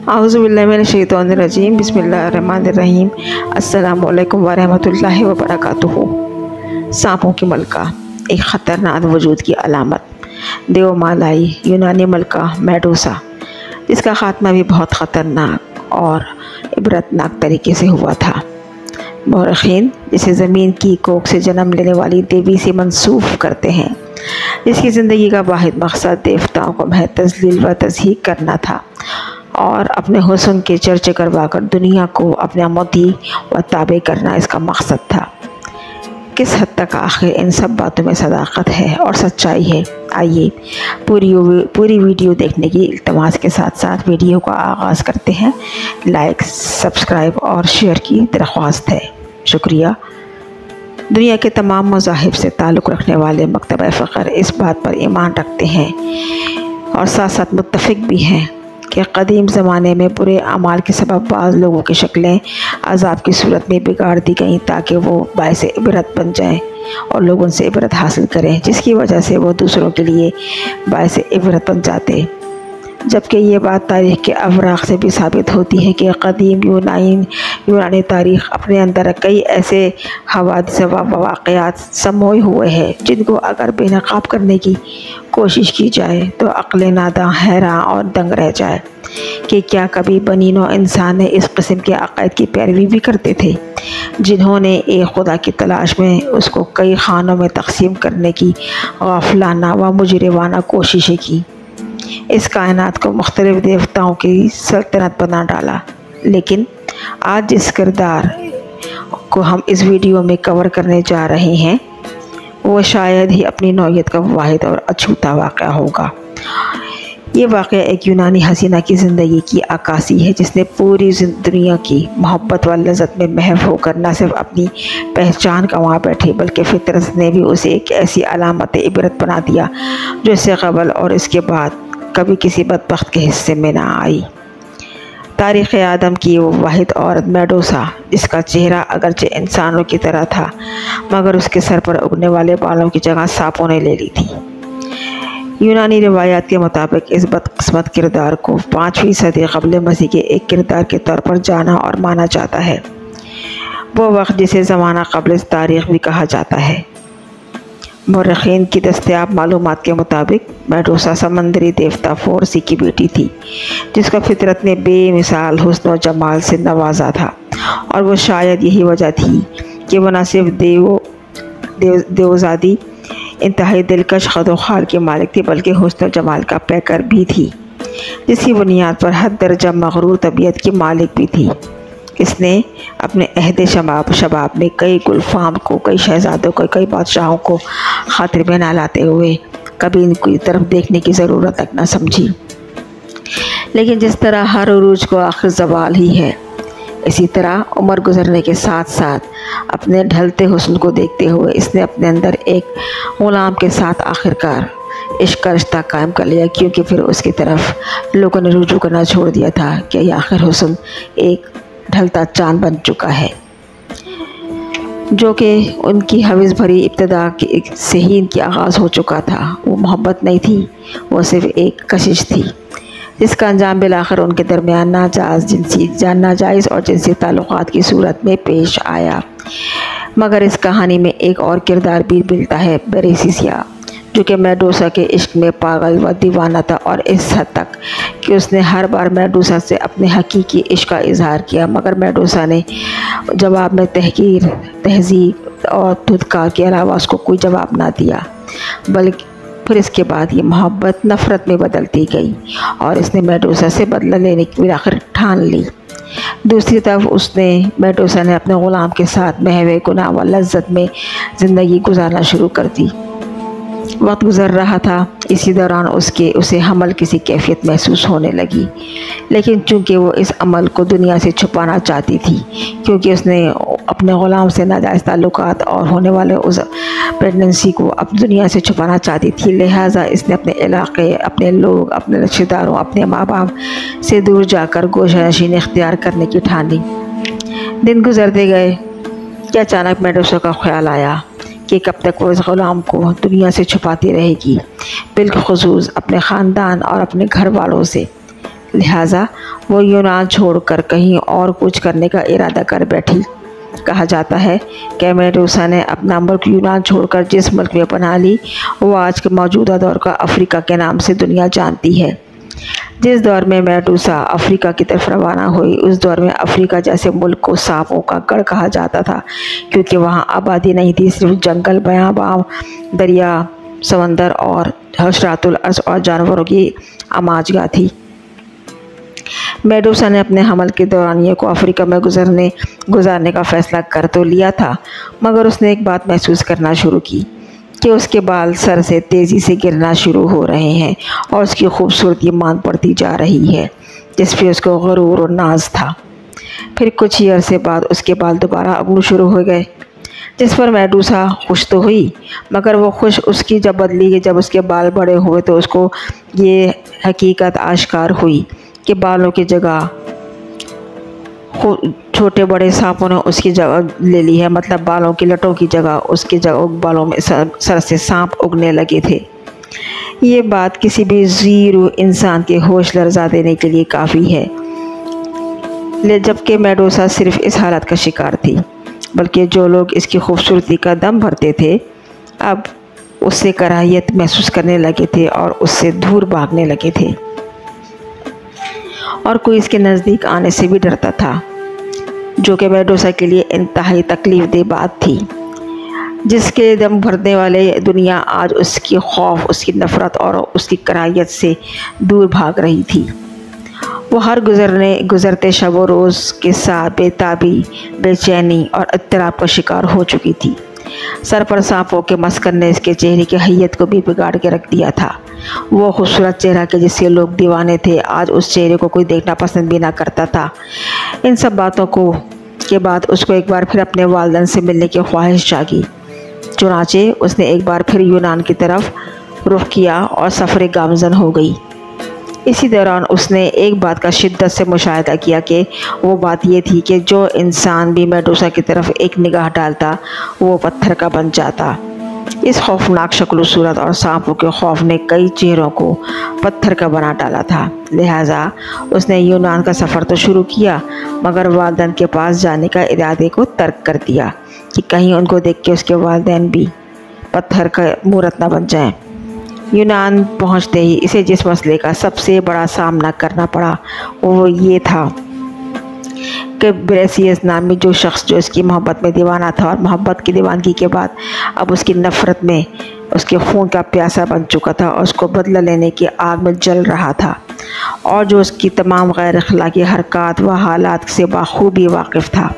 औज़ुबिल्लाहिमिनश्शैतानिर्रजीम बिस्मिल्लाहिर्रहमानिर्रहीम अस्सलामुअलैकुम वरहमतुल्लाहि वबरकातुहू। सांपों की मलका एक ख़तरनाक वजूद की अलामत। देवमालाई यूनानी मलका मेडूसा, जिसका ख़ात्मा भी बहुत ख़तरनाक और इबरतनाक तरीके से हुआ था। मौरख़ीन जिसे ज़मीन की कोख से जन्म लेने वाली देवी से मंसूब करते हैं, जिसकी ज़िंदगी का वाहिद मकसद देवताओं को महज तज़लील व तज़हीक करना था और अपने हुस्न के चर्चे करवाकर दुनिया को अपना मोती व ताबे करना इसका मकसद था। किस हद तक आखिर इन सब बातों में सदाकत है और सच्चाई है, आइए पूरी वीडियो देखने की इल्तमास के साथ साथ वीडियो का आगाज़ करते हैं। लाइक, सब्सक्राइब और शेयर की दरख्वास्त है, शुक्रिया। दुनिया के तमाम मज़ाहिब से ताल्लुक़ रखने वाले मकतब फ़ख्र इस बात पर ईमान रखते हैं और साथ साथ मुत्तफ़िक भी हैं कि क़दीम ज़माने में बुरे अमाल के सबब बाज़ लोगों की शक्लें अज़ाब की सूरत में बिगाड़ दी गईं ताकि वो बाइस इबरत बन जाएं और लोग उनसे इबरत हासिल करें, जिसकी वजह से वो दूसरों के लिए बाइस इबरत बन जाते। जबकि ये बात तारीख़ के अवराक़ से भी साबित होती है कि क़दीम यूनानी तारीख़ अपने अंदर कई ऐसे हवादिस व वाक़यात समोए हुए हैं जिनको अगर बेनकाब करने की कोशिश की जाए तो अक़्ल नादां हैरान और दंग रह जाए कि क्या कभी बनी नौ इंसान ने इस किस्म के अक़ायद की पैरवी भी करते थे, जिन्होंने एक खुदा की तलाश में उसको कई खानों में तक़सीम करने की गाफिलाना व मुजरिमाना कोशिशें की, इस कायनात को मुख्तलिफ़ देवताओं की सल्तनत बना डाला। लेकिन आज जिस किरदार को हम इस वीडियो में कवर करने जा रहे हैं वो शायद ही अपनी नौइयत का वाहिद और अछूता वाक़या होगा। ये वाक़या एक यूनानी हसीना की ज़िंदगी की अक्कासी है जिसने पूरी दुनिया की मोहब्बत व लज़्ज़त में महव होकर न सिर्फ अपनी पहचान गंवा बैठी बल्कि फितरत ने भी उसे एक ऐसी अलामत इबरत बना दिया जो इससे क़बल और इसके बाद कभी किसी बदबख्त के हिस्से में ना आई। तारीख़ आदम की वो वाहिद औरत मेडूसा, जिसका चेहरा अगरचे इंसानों की तरह था मगर उसके सर पर उगने वाले बालों की जगह सांपों ने ले ली थी। यूनानी रिवायात के मुताबिक इस बदकिस्मत किरदार को 5वीं सदी क़ब्ल मसीह के एक किरदार के तौर पर जाना और माना जाता है। वो वक्त जिसे ज़माना क़ब्ल तारीख़ भी कहा जाता है। मौरख़ीन की दस्तयाब मालूमात के मुताबिक मेडूसा समंदरी देवता फोर्सी की बेटी थी, जिसका फितरत ने बेमिसाल हुस्न और जमाल से नवाजा था और वो शायद यही वजह थी कि वह न सिर्फ देवज़ादी इंतहाई दिलकश ख़द व ख़ाल की मालिक थी बल्कि हुस्न और जमाल का पैकर भी थी, जिसकी बुनियाद पर हद दर्जा मग़रूर तबीयत की मालिक भी थी। इसने अपने अहद शबाब में कई गुलफाम को, कई शहज़ादों को, कई बादशाहों को खातिर में न लाते हुए कभी इनकी तरफ देखने की ज़रूरत तक न समझी। लेकिन जिस तरह हर उरूज को आखिर ज़वाल ही है, इसी तरह उम्र गुज़रने के साथ साथ अपने ढलते हुस्न को देखते हुए इसने अपने अंदर एक ग़ुलाम के साथ आखिरकार इश्क का रिश्ता कायम कर लिया, क्योंकि फिर उसकी तरफ लोगों ने रुजू करना छोड़ दिया था कि यह आखिर हुस्न एक ढलता चाँद बन चुका है, जो कि उनकी हविस भरी इब्तिदा से ही इनकी आगाज़ हो चुका था। वो मोहब्बत नहीं थी, वो सिर्फ एक कशिश थी जिसका अंजाम बिलाखिर उनके दरमियान नाजायज़ और जिनसी ताल्लुक़ात की सूरत में पेश आया। मगर इस कहानी में एक और किरदार भी मिलता है, बेरेसिया, जो कि मेडूसा के इश्क में पागल व दीवाना था और इस हद तक कि उसने हर बार मेडूसा से अपने हकीकी इश्क का इजहार किया, मगर मेडूसा ने जवाब में तहकीर, तहज़ीब और धुतकार के अलावा उसको कोई जवाब ना दिया। बल्कि फिर इसके बाद ये मोहब्बत नफ़रत में बदलती गई और इसने मेडूसा से बदला लेने की आखिर ठान ली। दूसरी तरफ मेडूसा ने अपने ग़ुलाम के साथ महवे गुनाह व लज़्ज़त में ज़िंदगी गुजारना शुरू कर दी। वक्त गुज़र रहा था, इसी दौरान उसे हमल किसी कैफियत महसूस होने लगी, लेकिन चूँकि वो इस अमल को दुनिया से छुपाना चाहती थी, क्योंकि उसने अपने ग़ुलाम से नाजायज़ ताल्लुकात और होने वाले उस प्रेगनेंसी को अब दुनिया से छुपाना चाहती थी, लिहाजा इसने अपने इलाक़े, अपने लोग, अपने रिश्तेदारों, अपने माँ बाप से दूर जाकर गोशानशीनी इख्तियार करने की ठान ली। दिन गुजरते गए कि अचानक मेडूसा का ख्याल आया कि कब तक वो इस ग़ुलाम को दुनिया से छुपाती रहेगी, बिलखुसूस अपने ख़ानदान और अपने घर वालों से। लिहाजा वो यूनान छोड़कर कहीं और कुछ करने का इरादा कर बैठी। कहा जाता है कि मेडूसा ने अपना मुल्क यूनान छोड़कर जिस मुल्क में बना ली वो आज के मौजूदा दौर का अफ्रीका के नाम से दुनिया जानती है। जिस दौर में मेडूसा अफ्रीका की तरफ रवाना हुई उस दौर में अफ्रीका जैसे मुल्क को सांपों का गढ़ कहा जाता था, क्योंकि वहाँ आबादी नहीं थी, सिर्फ जंगल, बयाबाम, दरिया, समंदर और हशरातुल अर्ज़ और जानवरों की अमाजगाह थी। मेडूसा ने अपने हमल के दौरानिए को अफ्रीका में गुजारने का फ़ैसला कर तो लिया था, मगर उसने एक बात महसूस करना शुरू की कि उसके बाल सर से तेज़ी से गिरना शुरू हो रहे हैं और उसकी खूबसूरती मान पड़ती जा रही है, जिस पर उसको गुरूर और नाज था। फिर कुछ ही अरसे बाद उसके बाल दोबारा उगने शुरू हो गए, जिस पर मेडूसा खुश तो हुई, मगर वो खुश उसकी जब बदली कि जब उसके बाल बड़े हुए तो उसको ये हकीकत आश्कार हुई कि बालों की जगह छोटे बड़े सांपों ने उसकी जगह ले ली है। मतलब बालों की लटों की जगह उसकी जगह बालों में सर से सांप उगने लगे थे। ये बात किसी भी ज़ीरो इंसान के होश लर्जा देने के लिए काफ़ी है, जबकि मेडूसा सिर्फ इस हालत का शिकार थी, बल्कि जो लोग इसकी खूबसूरती का दम भरते थे अब उससे कराहियत महसूस करने लगे थे और उससे दूर भागने लगे थे, और कोई इसके नज़दीक आने से भी डरता था, जो कि मेडूसा के लिए इंतहाई तकलीफ़देह बात थी। जिसके दम भरने वाले दुनिया आज उसकी खौफ, उसकी नफ़रत और उसकी कराहियत से दूर भाग रही थी। वो हर गुज़रते शब व रोज़ के साथ बेताबी, बेचैनी और इत्तराब का शिकार हो चुकी थी। सर पर सांपों के मस्कर ने इसके चेहरे की हैयत को भी बिगाड़ के रख दिया था। वो खूबसूरत चेहरा के जिससे लोग दीवाने थे, आज उस चेहरे को कोई देखना पसंद भी ना करता था। इन सब बातों के बाद उसको एक बार फिर अपने वालिदैन से मिलने की ख्वाहिश जागी। चुनाचे उसने एक बार फिर यूनान की तरफ रुख किया और सफ़र गामज़न हो गई। इसी दौरान उसने एक बात का शिद्दत से मुशाहिदा किया कि वो बात ये थी कि जो इंसान भी मेडूसा की तरफ एक निगाह डालता वो पत्थर का बन जाता। इस खौफनाक शक्ल सूरत और सांपों के खौफ ने कई चेहरों को पत्थर का बना डाला था। लिहाजा उसने यूनान का सफ़र तो शुरू किया, मगर वालिदैन के पास जाने का इरादे को तर्क कर दिया कि कहीं उनको देख के उसके वालिदैन भी पत्थर का मूरत न बन जाएं। यूनान पहुंचते ही इसे जिस मसले का सबसे बड़ा सामना करना पड़ा वो ये था कि ब्रेसियस नामी जो शख्स जो इसकी मोहब्बत में दीवाना था और मोहब्बत की दीवानगी के बाद अब उसकी नफ़रत में उसके खून का प्यासा बन चुका था और उसको बदला लेने की आग में जल रहा था, और जो उसकी तमाम गैर अखलाकी हरकत व हालात से बाखूबी वाकिफ़ था।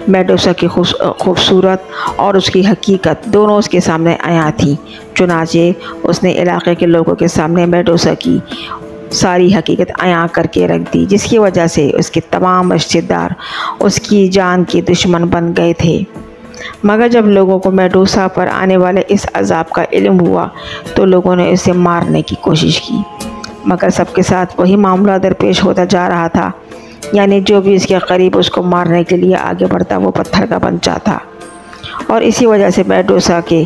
मेडूसा की खूबसूरत और उसकी हकीकत दोनों उसके सामने आया थी। चुनाचे उसने इलाके के लोगों के सामने मेडूसा की सारी हकीकत आया करके रख दी, जिसकी वजह से उसके तमाम रिश्तेदार उसकी जान के दुश्मन बन गए थे। मगर जब लोगों को मेडूसा पर आने वाले इस अजाब का इल्म हुआ तो लोगों ने उसे मारने की कोशिश की, मगर सबके साथ वही मामला दरपेश होता जा रहा था, यानी जो भी इसके करीब उसको मारने के लिए आगे बढ़ता वो पत्थर का बन जाता। और इसी वजह से मेडूसा के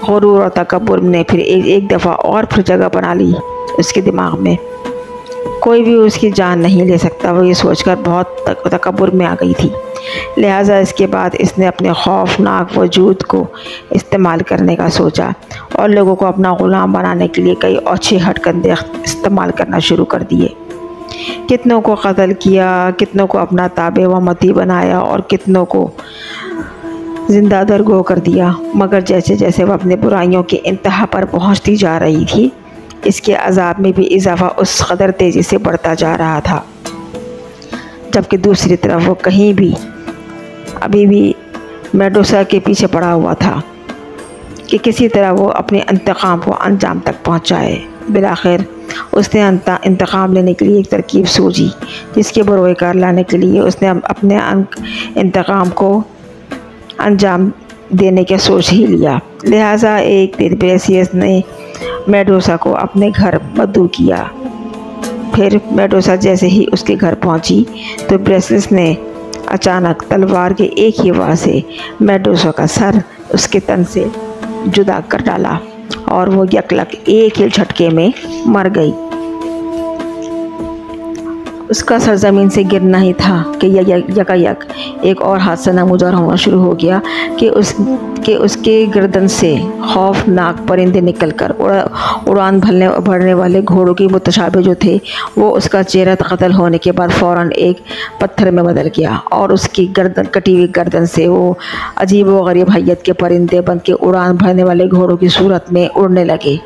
गुरूर और तकब्बुर ने फिर एक दफ़ा और फिर जगह बना ली उसके दिमाग में। कोई भी उसकी जान नहीं ले सकता, वो ये सोचकर बहुत तकब्बुर में आ गई थी। लिहाजा इसके बाद इसने अपने खौफनाक वजूद को इस्तेमाल करने का सोचा और लोगों को अपना ग़ुलाम बनाने के लिए कई अच्छे हटकंडे इस्तेमाल करना शुरू कर दिए। कितनों को कत्ल किया, कितनों को अपना ताबे व मती बनाया और कितनों को ज़िंदा दरगो कर दिया। मगर जैसे जैसे वह अपने बुराइयों की इंतहा पर पहुंचती जा रही थी, इसके अजाब में भी इजाफ़ा उस कदर तेज़ी से बढ़ता जा रहा था, जबकि दूसरी तरफ वो कहीं भी अभी भी मेडूसा के पीछे पड़ा हुआ था कि किसी तरह वो अपने इंतकाम को अंजाम तक पहुंचाए। बिलाखिर उसने इंतकाम लेने के लिए एक तरकीब सूझी, जिसके बरोकार लाने के लिए उसने अपने इंतकाम को अंजाम देने का सोच ही लिया। लिहाजा एक दिन ब्रेसियस ने मेडूसा को अपने घर मदऊ किया। फिर मेडूसा जैसे ही उसके घर पहुंची तो ब्रेसियस ने अचानक तलवार के एक ही वार से मेडूसा का सर उसके तन से जुदा कर डाला और वो यकलक एक ही झटके में मर गई। उसका सरजमीन से गिरना ही था कि यकायक एक और हादसा नमूदार होना शुरू हो गया कि उसके गर्दन से खौफनाक परिंदे निकलकर उड़ान भरने वाले घोड़ों की मुतशाबे जो थे, वो उसका चेहरा कत्ल होने के बाद फ़ौरन एक पत्थर में बदल गया और उसकी कटी हुई गर्दन से वो अजीब व गरीब हैयत के परिंदे बन के उड़ान भरने वाले घोड़ों की सूरत में उड़ने लगे।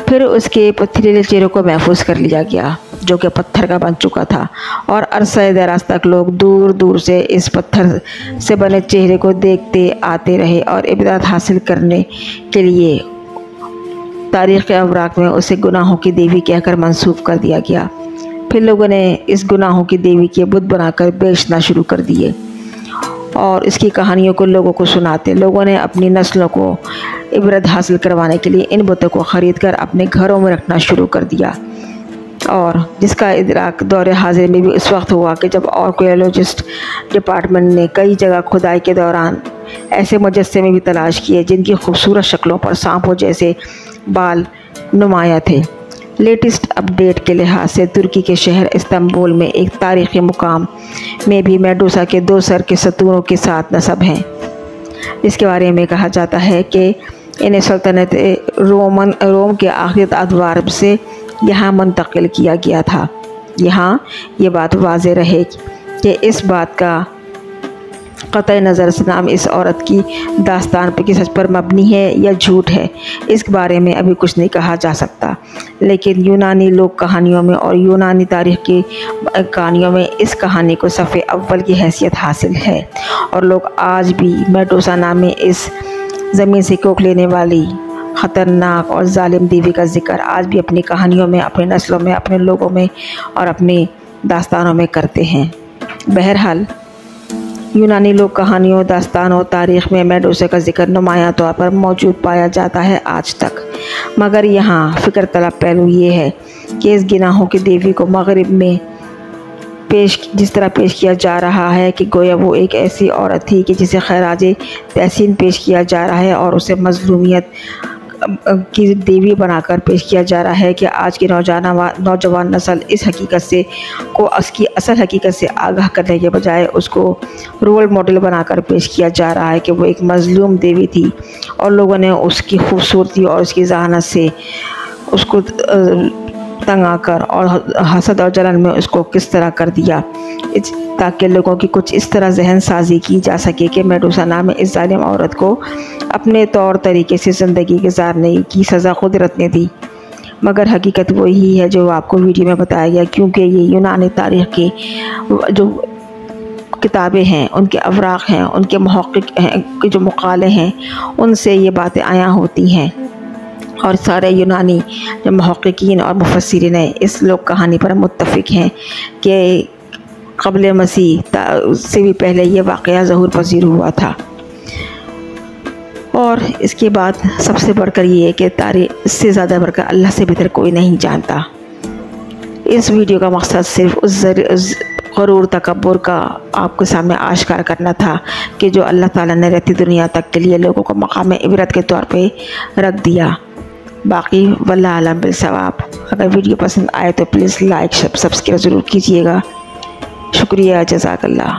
फिर उसके पथरीले चेहरे को महफूज कर लिया गया जो कि पत्थर का बन चुका था, और अरसे दराज तक लोग दूर दूर से इस पत्थर से बने चेहरे को देखते आते रहे और इबादत हासिल करने के लिए तारीख़ के अवराक में उसे गुनाहों की देवी कहकर मंसूब कर दिया गया। फिर लोगों ने इस गुनाहों की देवी के बुत बनाकर बेचना शुरू कर दिए और इसकी कहानियों को लोगों को सुनाते। लोगों ने अपनी नस्लों को इबरत हासिल करवाने के लिए इन बुतों को ख़रीद कर अपने घरों में रखना शुरू कर दिया, और जिसका इदराक दौरे हाजिर में भी उस वक्त हुआ कि जब आर्कियोलॉजिस्ट डिपार्टमेंट ने कई जगह खुदाई के दौरान ऐसे मुजस्समे भी तलाश किए जिनकी खूबसूरत शक्लों पर सांपों जैसे बाल नुमाया थे। लेटेस्ट अपडेट के लिहाज से तुर्की के शहर इस्तांबुल में एक तारीख़ी मुकाम में भी मेडूसा के 2 सर के सतूरों के साथ नस्ब हैं, जिसके बारे में कहा जाता है कि इन्हें सल्तनत रोम के आखिरी अदवार से यहाँ मुंतकिल किया गया था। यहाँ ये बात वाज़ेह रहे कि इस बात का क़तई नज़र से नाम इस औरत की दास्तान पर कि सच पर मबनी है या झूठ है, इस बारे में अभी कुछ नहीं कहा जा सकता। लेकिन यूनानी लोक कहानियों में और यूनानी तारीख़ की कहानियों में इस कहानी को सफ़े अव्वल की हैसियत हासिल है, और लोग आज भी मेडूसा नाम में इस ज़मीन से कोख लेने वाली ख़तरनाक और जालिम देवी का ज़िक्र आज भी अपनी कहानियों में, अपने नस्लों में, अपने लोगों में और अपनी दास्तानों में करते हैं। बहरहाल यूनानी लोक कहानियों, दास्तान और तारीख़ में मेडूसा का ज़िक्र नुमायां तौर पर मौजूद पाया जाता है आज तक। मगर यहाँ फ़िक्र तलब पहलू ये है कि इस गुनाहों की देवी को मगरिब में जिस तरह पेश किया जा रहा है कि गोया वो एक ऐसी औरत थी कि जिसे खैराज तहसीन पेश किया जा रहा है और उसे मज़लूमियत की देवी बनाकर पेश किया जा रहा है कि आज की नौजवान नस्ल इस हकीकत से उसकी असल हकीकत से आगाह करने के बजाय उसको रोल मॉडल बनाकर पेश किया जा रहा है कि वो एक मज़लूम देवी थी और लोगों ने उसकी खूबसूरती और उसकी जहानत से उसको तंग आकर और हसद और जलन में उसको किस तरह कर दिया, ताकि लोगों की कुछ इस तरह जहन साजी की जा सके कि मेडूसा नाम में इस जालिम औरत को अपने तौर तरीके से ज़िंदगी गुजारने की सज़ा कुदरत ने दी। मगर हकीकत वही है जो आपको वीडियो में बताया गया, क्योंकि ये यूनानी तारीख़ की जो किताबें हैं, उनके अवराक़ हैं, उनके मुहक़्क़िक़ हैं, जो मक़ाले हैं, उनसे ये बातें आया होती हैं। और सारे यूनानी जो मुहक़्क़िक़ीन और मुफ़स्सिरीन हैं इस लोक कहानी पर मुत्तफ़िक़ हैं कि क़ब्ल मसीह से भी पहले ये वाक़या ज़हूर पज़ीर हुआ था। और इसके बाद सबसे बढ़कर ये है कि तारीख़ इससे ज़्यादा बढ़कर अल्लाह से बेहतर कोई नहीं जानता। इस वीडियो का मकसद सिर्फ उस ग़रूर तकब्बुर का आपके सामने आश्कार करना था कि जो अल्लाह ताला ने रहती दुनिया तक के लिए लोगों को मक़ाम इबरत के तौर पे रख दिया। बाकी वल्लाह आलम बिल-सवाब। अगर वीडियो पसंद आए तो प्लीज़ लाइक सब्सक्राइब ज़रूर कीजिएगा। शुक्रिया, जज़ाकल्लाह।